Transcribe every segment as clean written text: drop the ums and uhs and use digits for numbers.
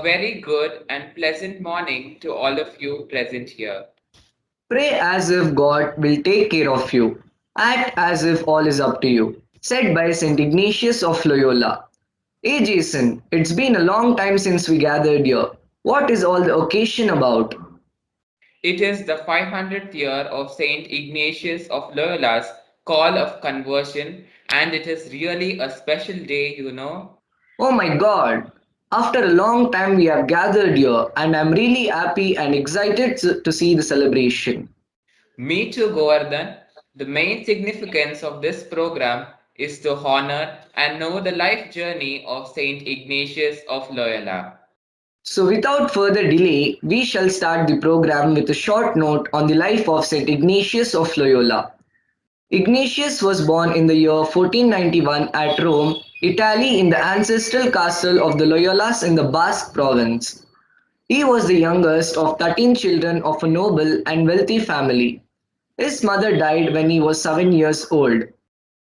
very good and pleasant morning to all of you present here. Pray as if God will take care of you. Act as if all is up to you. Said by St Ignatius of Loyola. Hey Jason, it's been a long time since we gathered here. What is all the occasion about? It is the 500th year of St Ignatius of Loyola's call of conversion, and it is really a special day. Oh my god! After a long time we have gathered here and I'm really happy and excited to see the celebration. Me too, Govardhan. The main significance of this program is to honor and know the life journey of St Ignatius of Loyola. So without further delay, we shall start the program with a short note on the life of St Ignatius of Loyola. Ignatius was born in the year 1491 at Rome, Italy in the ancestral castle of the Loyolas in the Basque province. He was the youngest of 13 children of a noble and wealthy family. His mother died when he was 7 years old.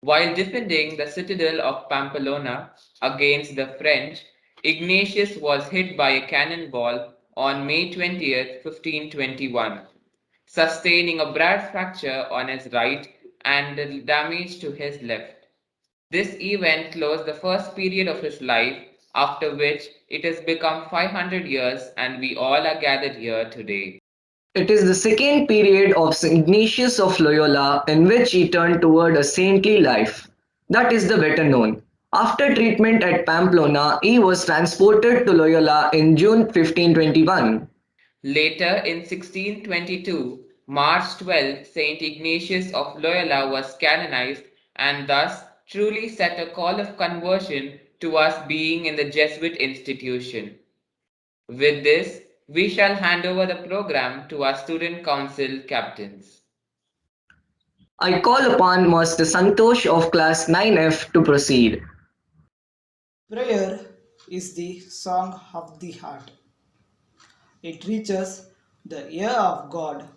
While defending the citadel of Pamplona against the French, Ignatius was hit by a cannonball on May 20th, 1521, sustaining a bad fracture on his right and damage to his left. This event closed the first period of his life, after which it has become 500 years and we all are gathered here today. It is the second period of St. Ignatius of Loyola in which he turned toward a saintly life. That is the better known. After treatment at Pamplona, he was transported to Loyola in June 1521. Later in 1622, March 12, St. Ignatius of Loyola was canonized and thus truly set a call of conversion to us being in the Jesuit institution. With this, we shall hand over the program to our student council captains. I call upon Master Santosh of class 9F to proceed. Prayer is the song of the heart. It reaches the ear of God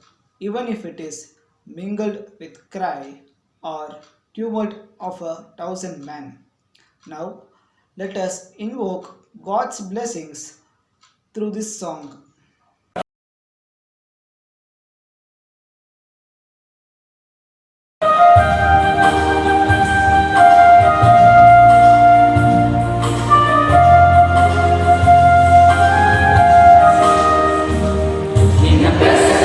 even if it is mingled with cry or tumult of 1,000 men. Now, let us invoke God's blessings through this song. In a blessed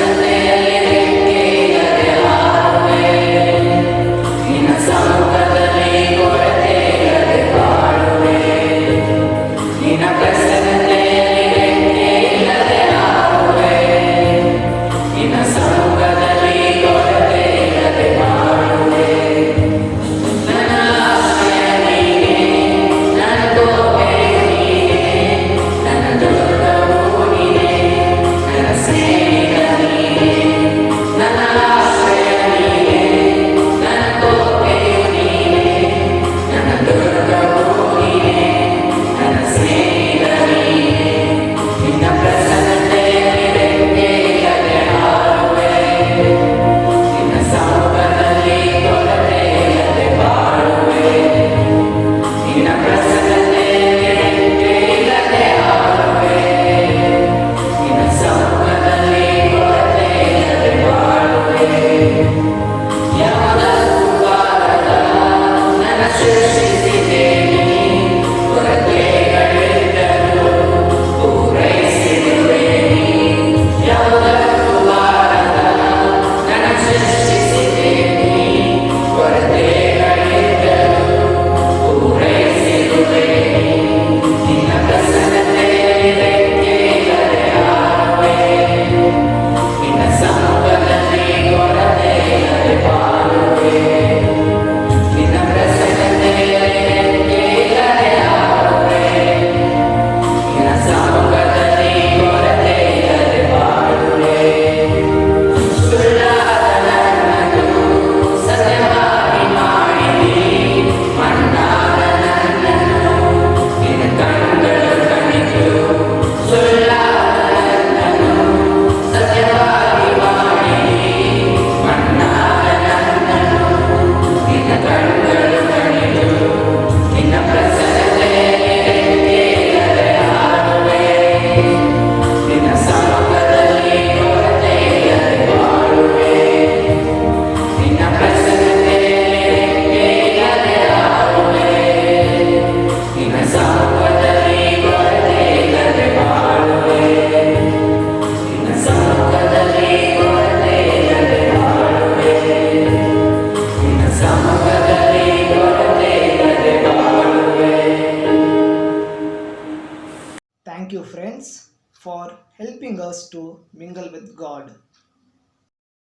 Thank you, friends, for helping us to mingle with God.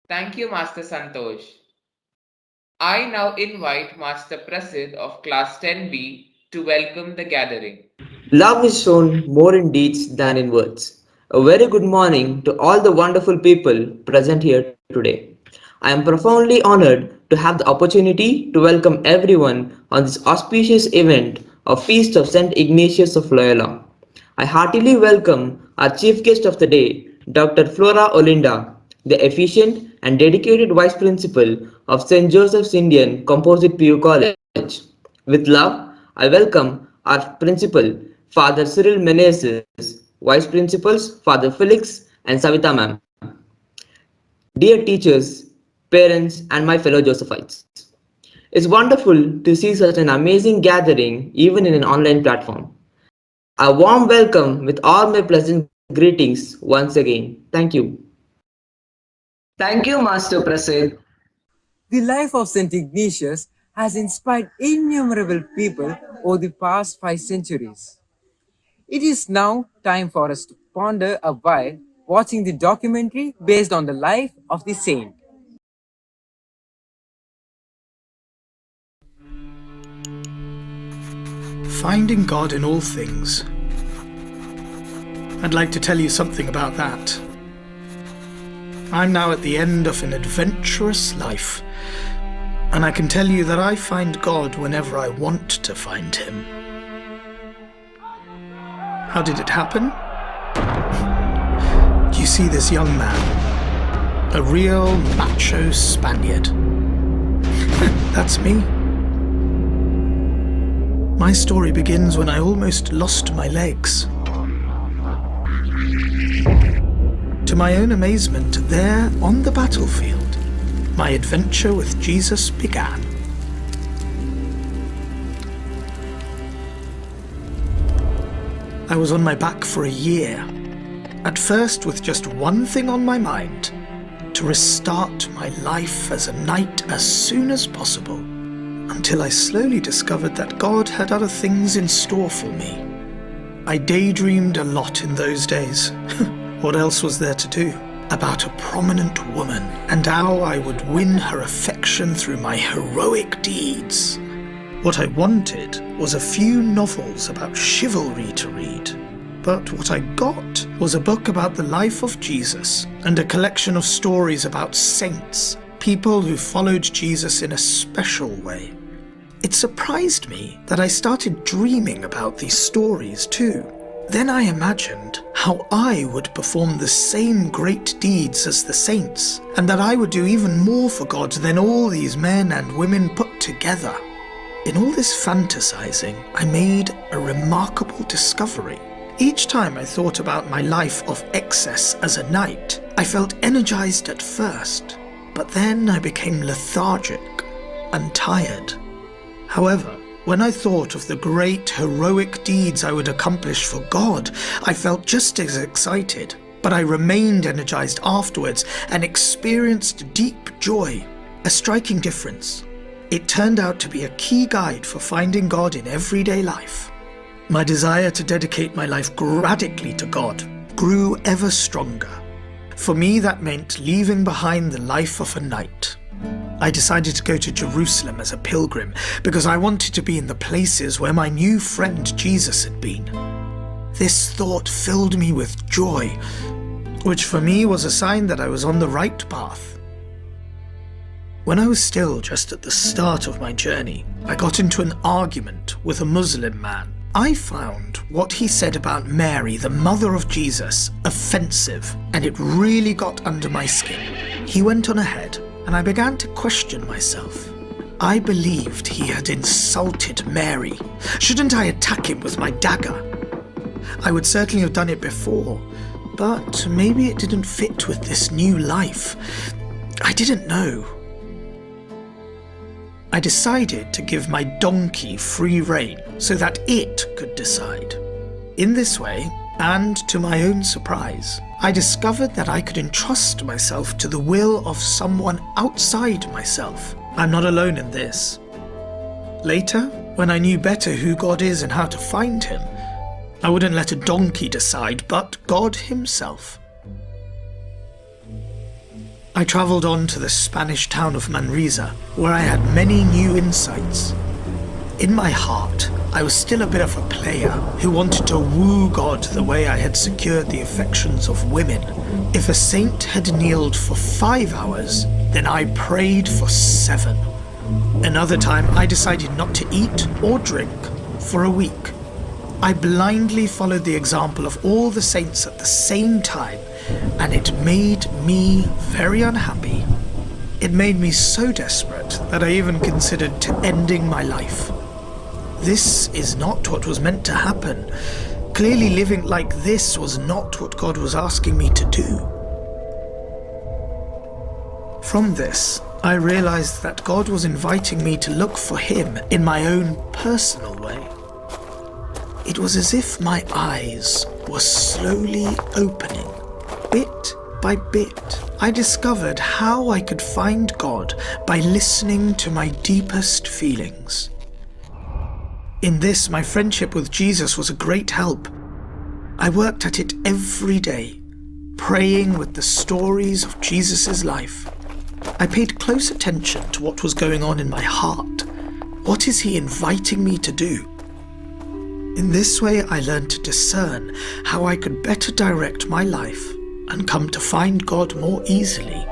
Thank you, Master Santosh. I now invite Master Prasid of Class 10B to welcome the gathering. Love is shown more in deeds than in words. A very good morning to all the wonderful people present here today. I am profoundly honored to have the opportunity to welcome everyone on this auspicious event of Feast of St Ignatius of Loyola. I heartily welcome our chief guest of the day, Dr. Flora Olinda, the efficient and dedicated Vice Principal of St. Joseph's Indian Composite PU College. With love, I welcome our Principal, Father Cyril Meneses, Vice Principals, Father Felix, and Savita Ma'am. Dear teachers, parents, and my fellow Josephites. It's wonderful to see such an amazing gathering even in an online platform. A warm welcome with all my pleasant greetings once again. Thank you. Thank you, Master Prasid. The life of St. Ignatius has inspired innumerable people over the past 5 centuries. It is now time for us to ponder a while watching the documentary based on the life of the saint. Finding God in all things. I'd like to tell you something about that. I'm now at the end of an adventurous life, and I can tell you that I find God whenever I want to find Him. How did it happen? You see this young man, a real macho Spaniard. That's me. My story begins when I almost lost my legs. To my own amazement, there on the battlefield, my adventure with Jesus began. I was on my back for a year, at first with just one thing on my mind: to restart my life as a knight as soon as possible, until I slowly discovered that God had other things in store for me. I daydreamed a lot in those days. What else was there to do? About a prominent woman, and how I would win her affection through my heroic deeds. What I wanted was a few novels about chivalry to read. But what I got was a book about the life of Jesus and a collection of stories about saints, people who followed Jesus in a special way. It surprised me that I started dreaming about these stories too. Then I imagined how I would perform the same great deeds as the saints, and that I would do even more for God than all these men and women put together. In all this fantasizing, I made a remarkable discovery. Each time I thought about my life of excess as a knight, I felt energized at first, but then I became lethargic and tired. However, when I thought of the great heroic deeds I would accomplish for God, I felt just as excited, but I remained energized afterwards and experienced deep joy, a striking difference. It turned out to be a key guide for finding God in everyday life. My desire to dedicate my life radically to God grew ever stronger. For me, that meant leaving behind the life of a knight. I decided to go to Jerusalem as a pilgrim because I wanted to be in the places where my new friend Jesus had been. This thought filled me with joy, which for me was a sign that I was on the right path. When I was still just at the start of my journey, I got into an argument with a Muslim man. I found what he said about Mary, the mother of Jesus, offensive, and it really got under my skin. He went on ahead, and I began to question myself. I believed he had insulted Mary. Shouldn't I attack him with my dagger? I would certainly have done it before, but maybe it didn't fit with this new life. I didn't know. I decided to give my donkey free rein so that it could decide. In this way, and to my own surprise, I discovered that I could entrust myself to the will of someone outside myself. I'm not alone in this. Later, when I knew better who God is and how to find Him, I wouldn't let a donkey decide, but God himself. I travelled on to the Spanish town of Manresa, where I had many new insights. In my heart, I was still a bit of a player who wanted to woo God the way I had secured the affections of women. If a saint had kneeled for 5 hours, then I prayed for 7. Another time, I decided not to eat or drink for a week. I blindly followed the example of all the saints at the same time, and it made me very unhappy. It made me so desperate that I even considered ending my life. This is not what was meant to happen. Clearly living like this was not what God was asking me to do. From this, I realized that God was inviting me to look for Him in my own personal way. It was as if my eyes were slowly opening. Bit by bit, I discovered how I could find God by listening to my deepest feelings. In this, my friendship with Jesus was a great help. I worked at it every day, praying with the stories of Jesus' life. I paid close attention to what was going on in my heart. What is He inviting me to do? In this way, I learned to discern how I could better direct my life and come to find God more easily.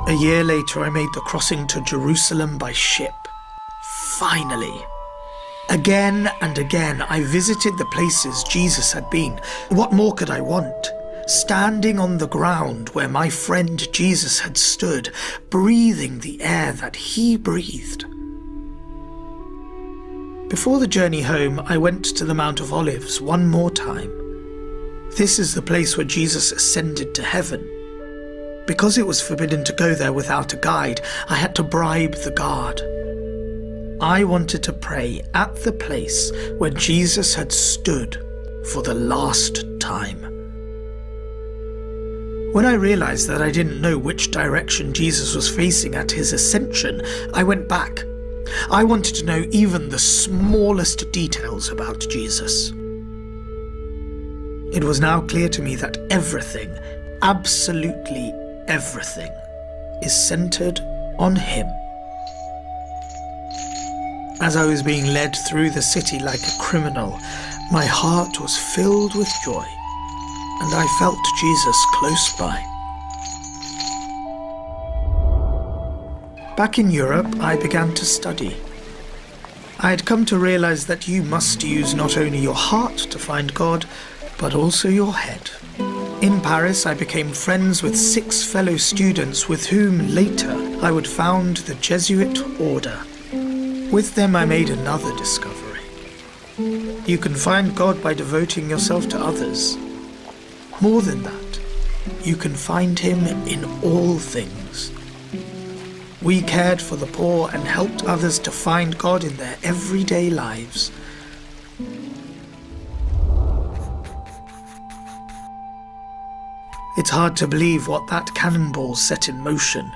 A year later, I made the crossing to Jerusalem by ship. Finally. Again and again, I visited the places Jesus had been. What more could I want? Standing on the ground where my friend Jesus had stood, breathing the air that He breathed. Before the journey home, I went to the Mount of Olives one more time. This is the place where Jesus ascended to heaven. Because it was forbidden to go there without a guide, I had to bribe the guard. I wanted to pray at the place where Jesus had stood for the last time. When I realized that I didn't know which direction Jesus was facing at His ascension, I went back. I wanted to know even the smallest details about Jesus. It was now clear to me that everything, absolutely everything, is centered on Him. As I was being led through the city like a criminal, my heart was filled with joy, and I felt Jesus close by. Back in Europe, I began to study. I had come to realize that you must use not only your heart to find God, but also your head. In Paris, I became friends with 6 fellow students with whom later I would found the Jesuit order. With them, I made another discovery. You can find God by devoting yourself to others. More than that, you can find Him in all things. We cared for the poor and helped others to find God in their everyday lives. It's hard to believe what that cannonball set in motion.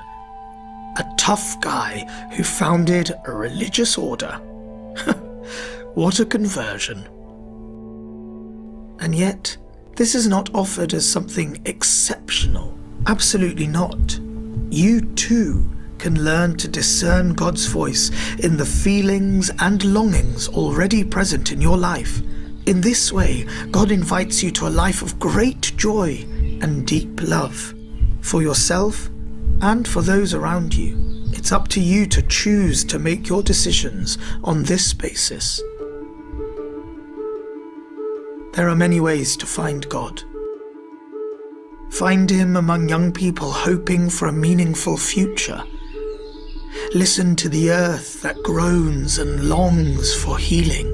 A tough guy who founded a religious order. What a conversion. And yet, this is not offered as something exceptional. Absolutely not. You too can learn to discern God's voice in the feelings and longings already present in your life. In this way, God invites you to a life of great joy and deep love for yourself and for those around you. It's up to you to choose to make your decisions on this basis. There are many ways to find God. Find Him among young people hoping for a meaningful future. Listen to the earth that groans and longs for healing.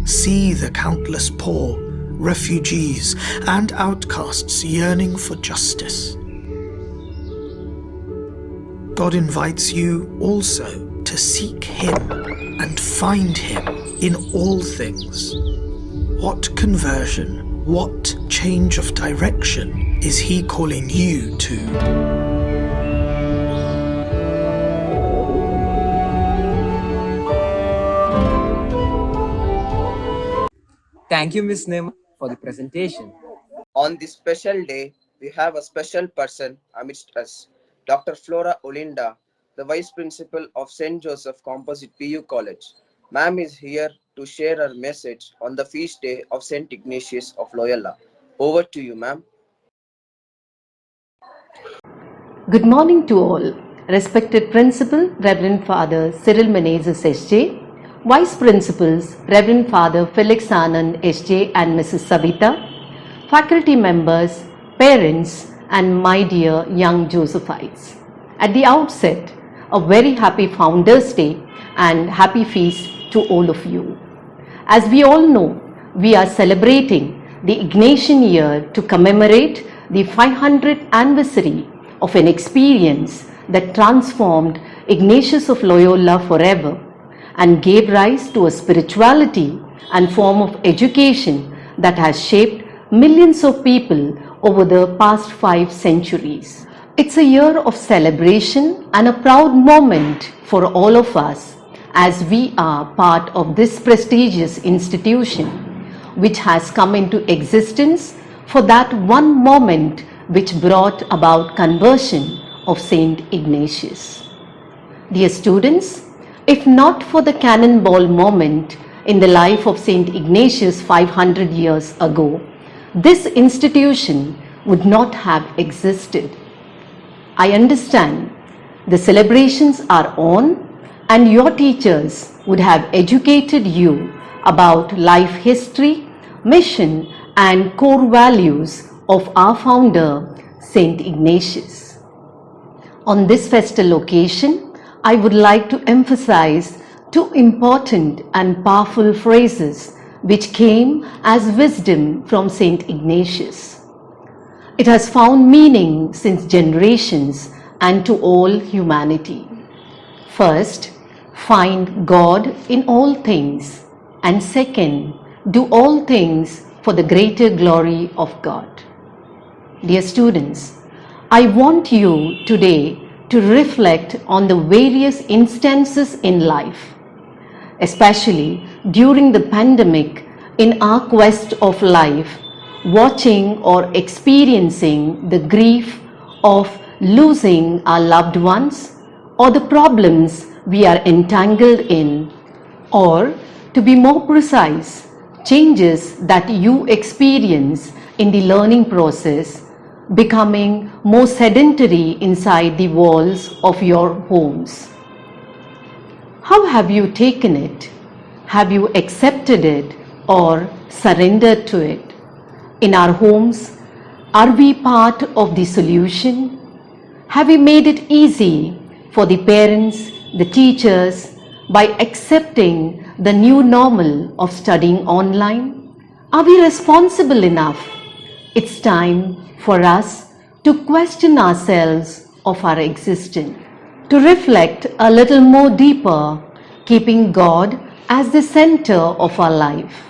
See the countless poor, refugees, and outcasts yearning for justice. God invites you also to seek Him and find Him in all things. What conversion, what change of direction is He calling you to? Thank you, Miss Nema, for the presentation. On this special day, we have a special person amidst us, Dr. Flora Olinda, the Vice Principal of St. Joseph Composite PU College. Ma'am is here to share her message on the feast day of St. Ignatius of Loyola. Over to you, ma'am. Good morning to all. Respected Principal, Reverend Father Cyril Menezes SJ, Vice Principals, Reverend Father Felix Anand SJ and Mrs. Savita, faculty members, parents, and my dear young Josephites. At the outset, a very happy Founders' Day and happy feast to all of you. As we all know, we are celebrating the Ignatian year to commemorate the 500th anniversary of an experience that transformed Ignatius of Loyola forever and gave rise to a spirituality and form of education that has shaped millions of people over the past 5 centuries. It's a year of celebration and a proud moment for all of us as we are part of this prestigious institution which has come into existence for that one moment which brought about conversion of St. Ignatius. Dear students, if not for the cannonball moment in the life of St. Ignatius 500 years ago, this institution would not have existed. I understand the celebrations are on and your teachers would have educated you about life history, mission and core values of our founder, St. Ignatius. On this festal occasion, I would like to emphasize 2 important and powerful phrases which came as wisdom from St. Ignatius. It has found meaning since generations and to all humanity. First, find God in all things, and second, do all things for the greater glory of God. Dear students, I want you today to reflect on the various instances in life, especially during the pandemic in our quest of life, watching or experiencing the grief of losing our loved ones or the problems we are entangled in, or to be more precise, changes that you experience in the learning process, becoming more sedentary inside the walls of your homes. How have you taken it? Have you accepted it or surrendered to it? In our homes, are we part of the solution? Have we made it easy for the parents, the teachers, by accepting the new normal of studying online? Are we responsible enough? It's time for us to question ourselves of our existence, to reflect a little more deeper, keeping God as the center of our life.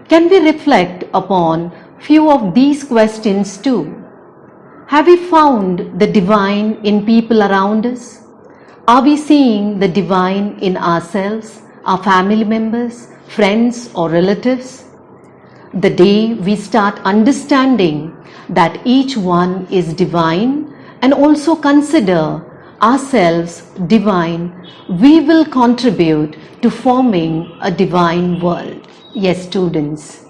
Can we reflect upon few of these questions too? Have we found the divine in people around us? Are we seeing the divine in ourselves, our family members, friends or relatives? The day we start understanding that each one is divine and also consider ourselves divine, we will contribute to forming a divine world. Yes, students,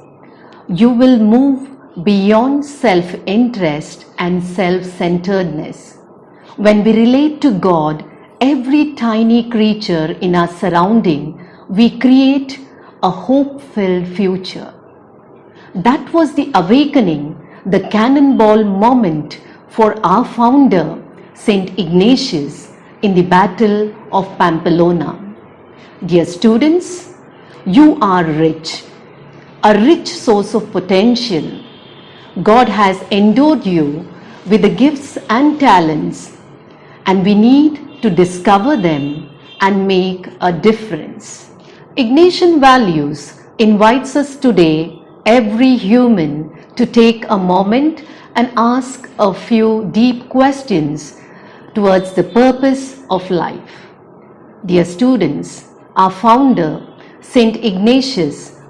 you will move beyond self-interest and self-centeredness. When we relate to God, every tiny creature in our surrounding, we create a hope-filled future. That was the awakening, the cannonball moment for our founder, St. Ignatius, in the Battle of Pamplona. Dear students, you are rich, a rich source of potential. God has endowed you with the gifts and talents, and we need to discover them and make a difference. Ignatian Values invites us today, every human, to take a moment and ask a few deep questions towards the purpose of life. Dear students, our founder, St. Ignatius,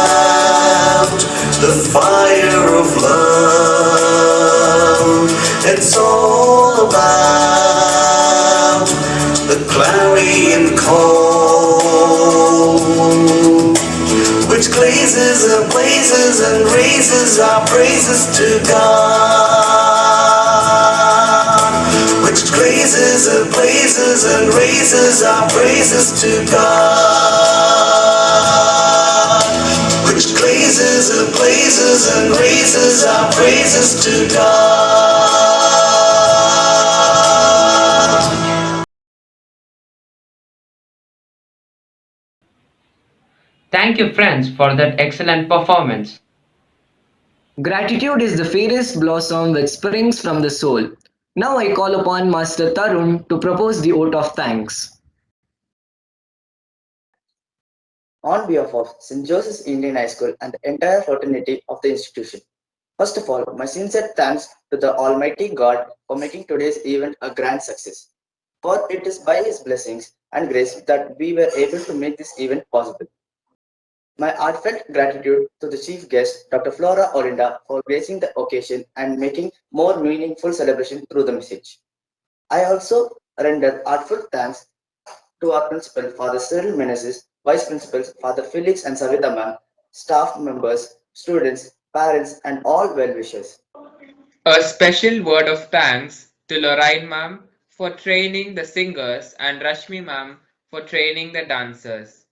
about. blazes and blazes and raises our praises to God. Which blazes and blazes and raises our praises to God. Which blazes and blazes and raises our praises to God. Thank you, friends, for that excellent performance. Gratitude is the fairest blossom which springs from the soul. Now I call upon Master Tarun to propose the oath of thanks. On behalf of St. Joseph's Indian High School and the entire fraternity of the institution. First of all, my sincere thanks to the Almighty God for making today's event a grand success. For it is by His blessings and grace that we were able to make this event possible. My heartfelt gratitude to the chief guest, Dr. Flora Orinda, for gracing the occasion and making more meaningful celebration through the message. I also render heartfelt thanks to our principal, Father Cyril Menezes, vice principals, Father Felix and Savita ma'am, staff members, students, parents, and all well-wishers. A special word of thanks to Lorraine ma'am for training the singers and Rashmi ma'am for training the dancers.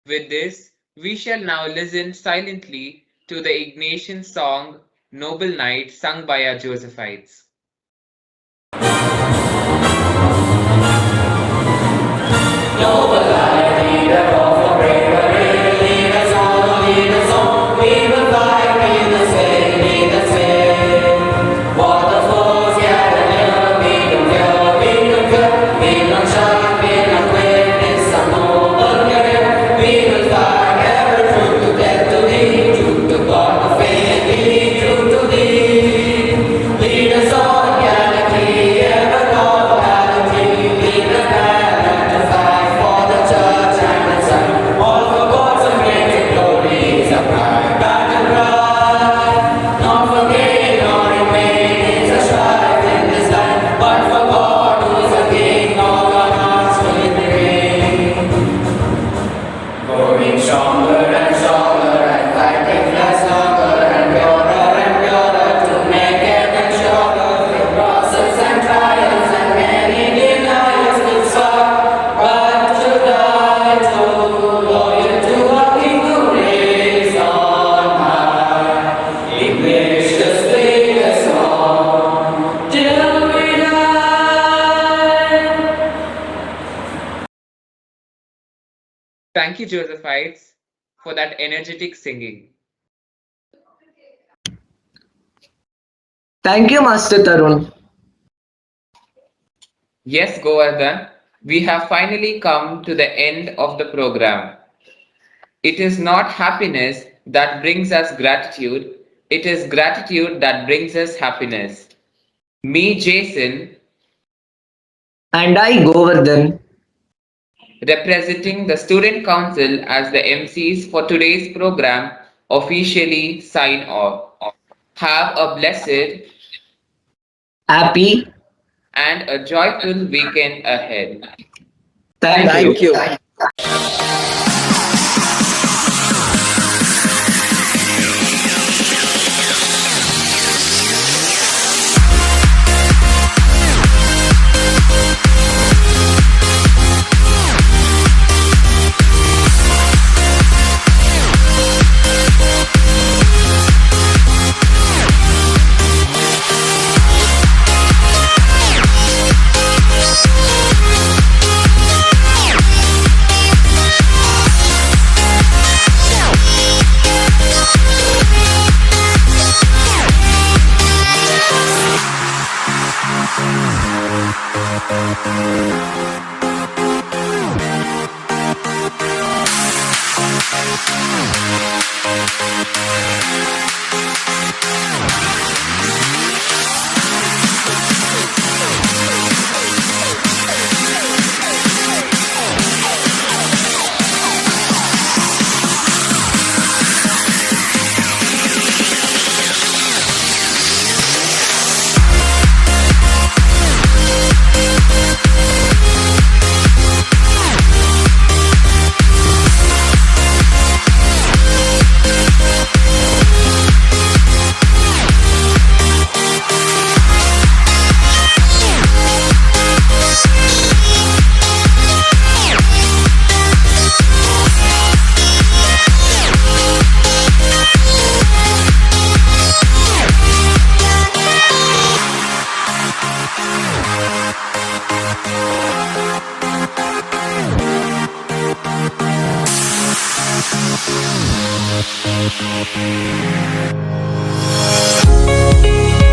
With this, we shall now listen silently to the Ignatian song Noble Knight sung by our Josephites. Thank you, Josephites, for that energetic singing. Thank you, Master Tarun. Yes, Govardhan, we have finally come to the end of the program. It is not happiness that brings us gratitude, it is gratitude that brings us happiness. Me, Jason, And I, Govardhan, representing the Student Council as the MCs for today's program, officially sign off. Have a blessed happy. and a joyful weekend ahead. Thank Thank you. Thank you. you. Thank you.